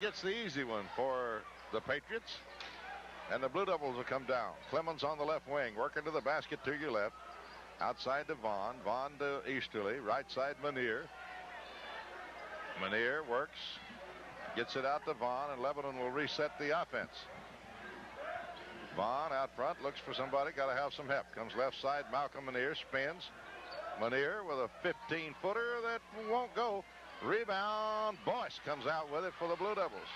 Gets the easy one for the Patriots. And the Blue Devils will come down. Clemens on the left wing, working to the basket to your left. Outside to Vaughn. Vaughn to Easterly. Right side, Manier. Manier works. Gets it out to Vaughn, and Lebanon will reset the offense. Vaughn out front, looks for somebody. Got to have some help. Comes left side, Malcolm Manier spins. Manier with a 15-footer that won't go. Rebound. Boyce comes out with it for the Blue Devils.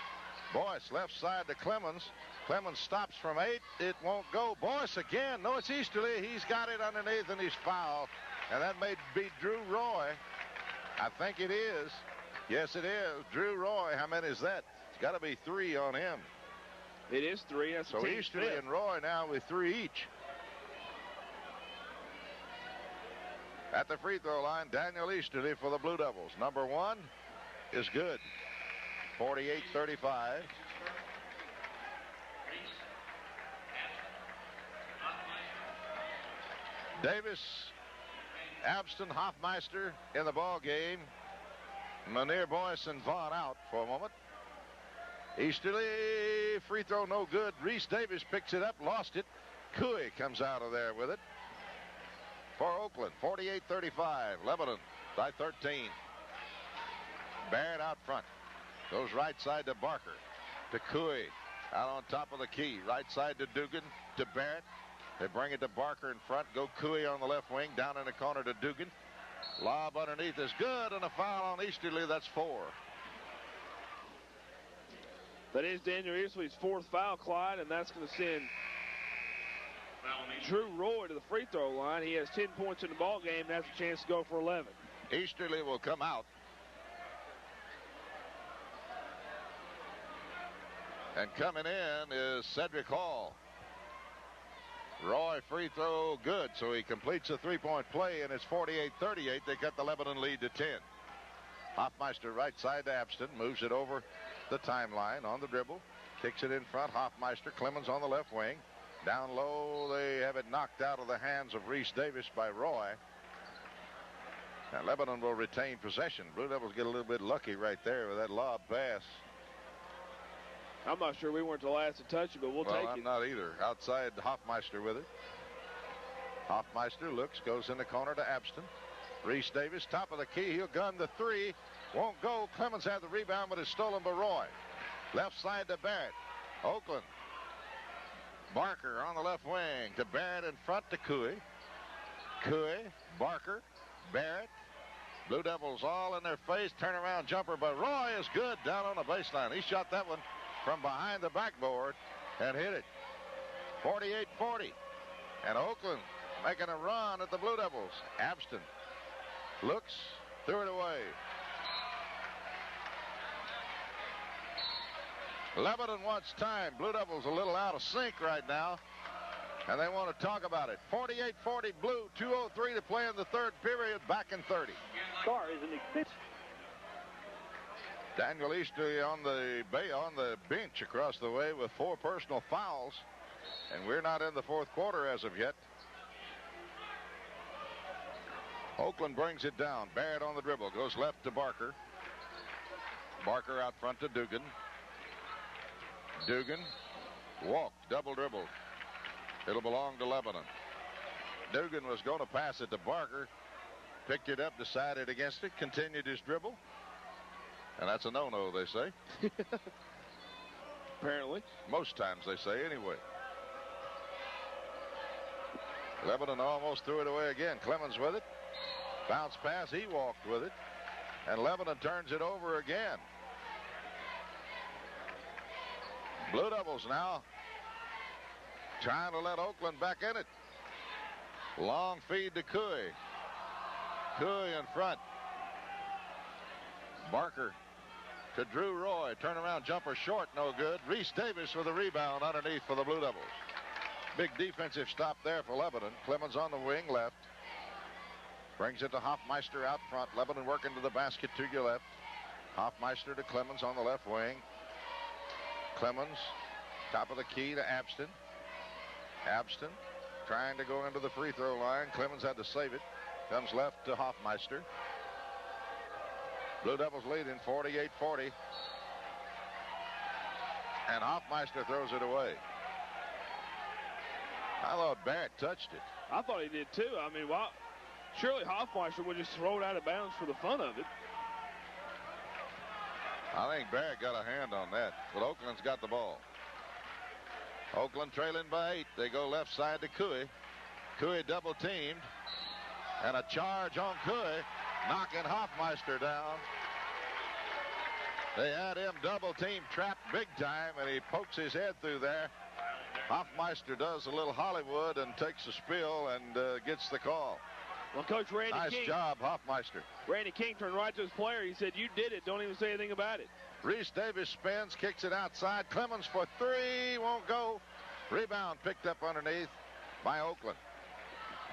Boyce left side to Clemens. Clemens stops from 8. It won't go. Boyce again. No, it's Easterly. He's got it underneath and he's fouled. And that may be Drew Roy. I think it is. Yes, it is. Drew Roy. How many is that? It's got to be 3 on him. It is 3. That's so Easterly and Roy now with 3 each. At the free throw line, Daniel Easterly for the Blue Devils. Number 1 is good. 48-35. Davis, Abston, Hoffmeister in the ball game. Manier, Boyce, and Vaughn out for a moment. Easterly, free throw no good. Reese Davis picks it up, lost it. Cooey comes out of there with it. For Oakland, 48-35. Lebanon by 13. Barrett out front. Goes right side to Barker. To Cooey. Out on top of the key. Right side to Dugan. To Barrett. They bring it to Barker in front. Go Cooey on the left wing. Down in the corner to Dugan. Lob underneath is good. And a foul on Easterly. That's 4. That is Daniel Easterly's 4th foul, Clyde. And that's going to send Drew Roy to the free throw line. He has 10 points in the ball game. That's a chance to go for 11. Easterly will come out. And coming in is Cedric Hall. Roy free throw good, so he completes a 3-point play, and it's 48-38. They cut the Lebanon lead to 10. Hoffmeister right side to Abston, moves it over the timeline on the dribble, kicks it in front. Hoffmeister, Clemens on the left wing. Down low, they have it knocked out of the hands of Reese Davis by Roy. And Lebanon will retain possession. Blue Devils get a little bit lucky right there with that lob pass. I'm not sure we weren't the last to touch it, but we'll take it. I'm not either. Outside, Hoffmeister with it. Hoffmeister looks, goes in the corner to Abston. Reese Davis, top of the key. He'll gun the 3. Won't go. Clemens had the rebound, but it's stolen by Roy. Left side to Barrett. Oakland. Barker on the left wing to Barrett in front to Cooey. Cooey, Barker, Barrett. Blue Devils all in their face. Turnaround jumper by Roy is good down on the baseline. He shot that one from behind the backboard and hit it. 48-40. And Oakland making a run at the Blue Devils. Abston looks, threw it away. Lebanon wants time. Blue Devils a little out of sync right now, and they want to talk about it. 48-40 Blue, 2:03 to play in the third period, back in 30. Star is an extension. Daniel Easterly on the bench across the way with 4 personal fouls, and we're not in the fourth quarter as of yet. Oakland brings it down. Barrett on the dribble, goes left to Barker. Barker out front to Dugan. Dugan walked, double dribbled. It'll belong to Lebanon. Dugan was going to pass it to Barker. Picked it up, decided against it, continued his dribble. And that's a no-no, they say. Apparently. Most times they say anyway. Lebanon almost threw it away again. Clemens with it. Bounce pass, he walked with it. And Lebanon turns it over again. Blue Devils now trying to let Oakland back in it. Long feed to Cooey. Cooey in front. Barker to Drew Roy. Turnaround jumper short, no good. Reese Davis with a rebound underneath for the Blue Devils. Big defensive stop there for Lebanon. Clemens on the wing left. Brings it to Hoffmeister out front. Lebanon working to the basket to your left. Hoffmeister to Clemens on the left wing. Clemens, top of the key to Abston. Abston trying to go into the free throw line. Clemens had to save it. Comes left to Hoffmeister. Blue Devils leading 48-40. and Hoffmeister throws it away. I thought Barrett touched it. I thought he did too. I mean, surely Hoffmeister would just throw it out of bounds for the fun of it. I think Barrett got a hand on that, but Oakland's got the ball. Oakland trailing by 8. They go left side to Cooey. Cooey double teamed, and a charge on Cooey, knocking Hoffmeister down. They had him double team trapped big time, and he pokes his head through there. Hoffmeister does a little Hollywood and takes a spill and gets the call. Well, Coach Randy King. Nice job, Hoffmeister. Randy King turned right to his player. He said, "You did it. Don't even say anything about it." Reese Davis spins, kicks it outside. Clemens for 3, won't go. Rebound picked up underneath by Oakland.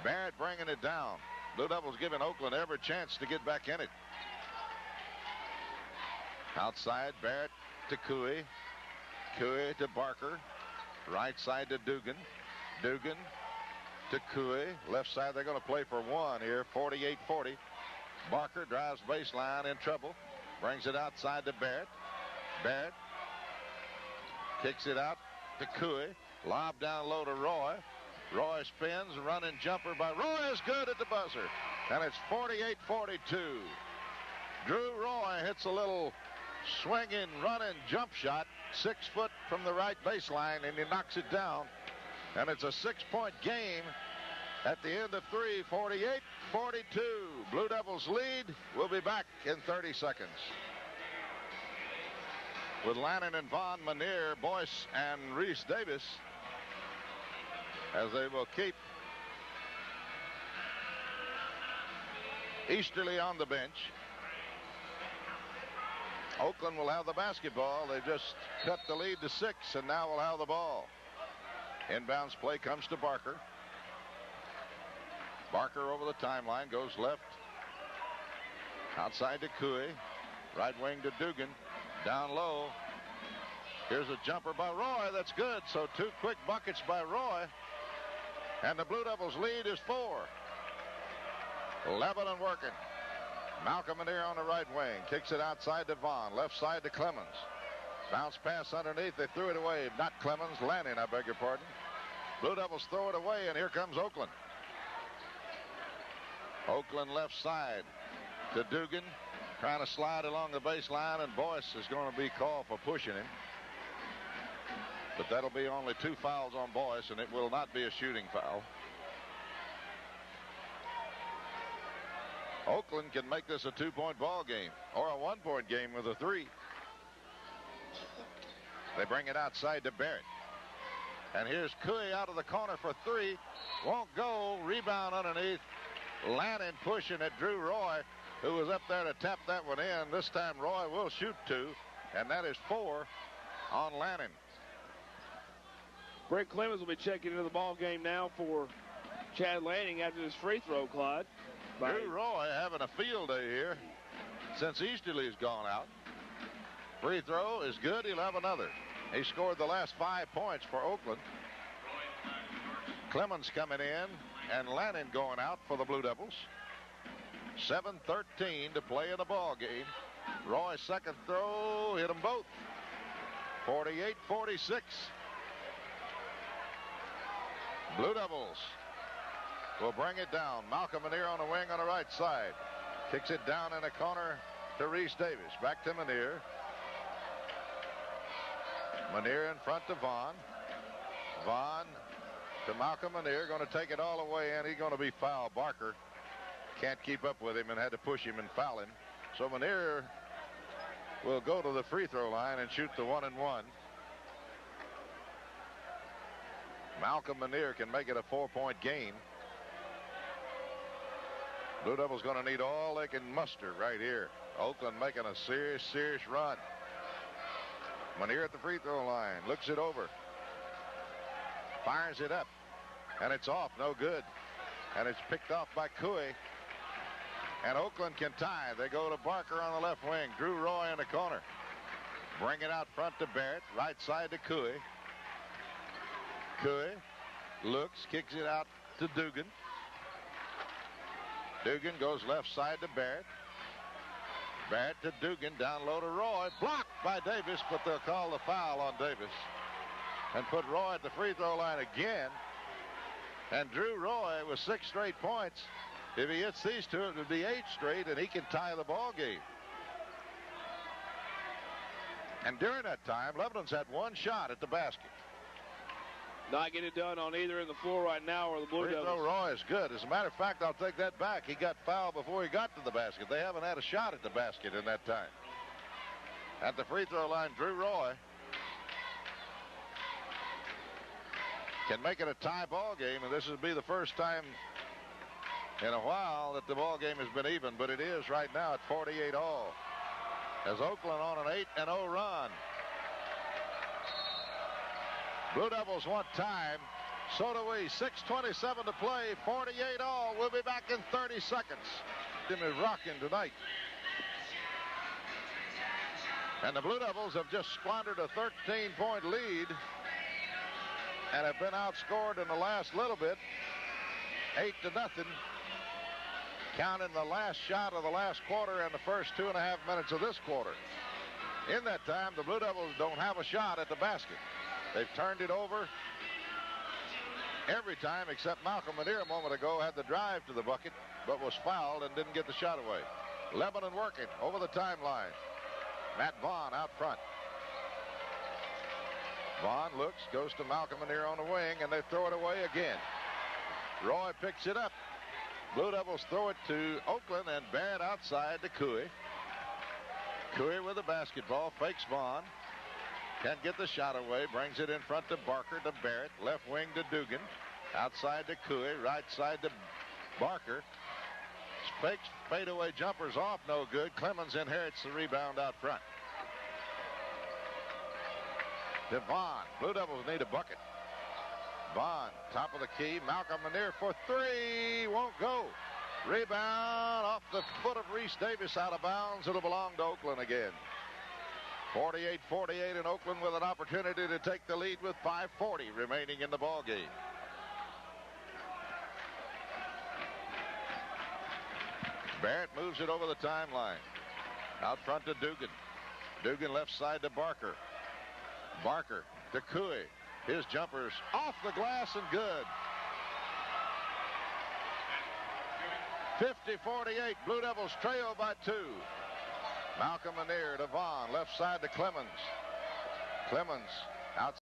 Barrett bringing it down. Blue Devils giving Oakland every chance to get back in it. Outside, Barrett to Cooey. Cooey to Barker. Right side to Dugan. Dugan to Cooey. Left side, they're going to play for 1 here, 48-40. Barker drives baseline in trouble. Brings it outside to Barrett. Barrett kicks it out to Cooey. Lob down low to Roy. Roy spins, running jumper by Roy is good at the buzzer. And it's 48-42. Drew Roy hits a little swinging, running jump shot, 6 foot from the right baseline, and he knocks it down. And it's a 6-point game at the end of 3, 48-42. Blue Devils lead. We'll be back in 30 seconds. With Lannon and Vaughn, Manier, Boyce, and Reese Davis, as they will keep Easterly on the bench. Oakland will have the basketball. They've just cut the lead to 6, and now will have the ball. Inbounds play comes to Barker. Barker over the timeline, goes left. Outside to Cooey. Right wing to Dugan. Down low. Here's a jumper by Roy. That's good. So 2 quick buckets by Roy. And the Blue Devils lead is 4. Lebanon working. Malcolm Manier on the right wing. Kicks it outside to Vaughn. Left side to Clemens. Bounce pass underneath. They threw it away. Not Clemens. Lanning, I beg your pardon. Blue Devils throw it away, and here comes Oakland. Oakland left side to Dugan. Trying to slide along the baseline, and Boyce is going to be called for pushing him. But that'll be only 2 fouls on Boyce, and it will not be a shooting foul. Oakland can make this a 2-point ball game, or a 1-point game with a 3. They bring it outside to Barrett. And here's Cooey out of the corner for 3. Won't go. Rebound underneath. Lannon pushing at Drew Roy, who was up there to tap that one in. This time Roy will shoot 2, and that is 4 on Lannon. Brent Clemens will be checking into the ball game now for Chad Lanning after this free throw, Clyde. Drew Roy having a field day here since Easterly's gone out. Free throw is good. He'll have another. He scored the last 5 points for Oakland. Clemens coming in, and Lannon going out for the Blue Devils. 7:13 to play in the ball game. Roy's second throw hit them both. 48-46. Blue Devils will bring it down. Malcolm Manier on the wing on the right side. Kicks it down in the corner to Reese Davis. Back to Manier. Manier in front to Vaughn. Vaughn to Malcolm Manier. Going to take it all the way in. He's going to be fouled. Barker can't keep up with him and had to push him and foul him. So Manier will go to the free throw line and shoot the 1-and-1. Malcolm Manier can make it a 4-point game. Blue Devils going to need all they can muster right here. Oakland making a serious run. Manier at the free throw line. Looks it over. Fires it up. And it's off. No good. And it's picked off by Cooey. And Oakland can tie. They go to Barker on the left wing. Drew Roy in the corner. Bring it out front to Barrett. Right side to Cooey. Cooey looks, kicks it out to Dugan. Dugan goes left side to Barrett. Barrett to Dugan, down low to Roy. Blocked by Davis, but they'll call the foul on Davis and put Roy at the free throw line again. And Drew Roy with 6 straight points. If he hits these two, it would be 8 straight, and he can tie the ball game. And during that time, Lebanon's had 1 shot at the basket. Not getting it done on either in the floor right now or the Blue Devils. Free throw Roy is good. As a matter of fact, I'll take that back. He got fouled before he got to the basket. They haven't had a shot at the basket in that time. At the free throw line, Drew Roy can make it a tie ball game, and this will be the first time in a while that the ball game has been even, but it is right now at 48 all. As Oakland on an 8-0 run. Blue Devils want time. So do we. 6:27 to play. 48 all. We'll be back in 30 seconds. Team is rocking tonight. And the Blue Devils have just squandered a 13-point lead and have been outscored in the last little bit. 8-0. Counting the last shot of the last quarter and the first 2.5 minutes of this quarter. In that time, the Blue Devils don't have a shot at the basket. They've turned it over every time except Malcolm Manier a moment ago had the drive to the bucket but was fouled and didn't get the shot away. Lebanon working over the timeline. Matt Vaughn out front. Vaughn looks, goes to Malcolm Manier on the wing, and they throw it away again. Roy picks it up. Blue Devils throw it to Oakland, and Barrett outside to Cooey. Cooey with the basketball, fakes Vaughn. Can't get the shot away. Brings it in front to Barker to Barrett. Left wing to Dugan. Outside to Cooey. Right side to Barker. Fakes fadeaway jumpers off. No good. Clemens inherits the rebound out front. To Vaughn. Blue Devils need a bucket. Vaughn, top of the key. Malcolm Manier for 3. Won't go. Rebound off the foot of Reese Davis out of bounds. It'll belong to Oakland again. 48-48 in Oakland with an opportunity to take the lead with 5:40 remaining in the ball game. Barrett moves it over the timeline. Out front to Dugan. Dugan left side to Barker. Barker to Cooey. His jumper's off the glass and good. 50-48. Blue Devils trail by 2. Malcolm Manier to Vaughn. Left side to Clemens. Clemens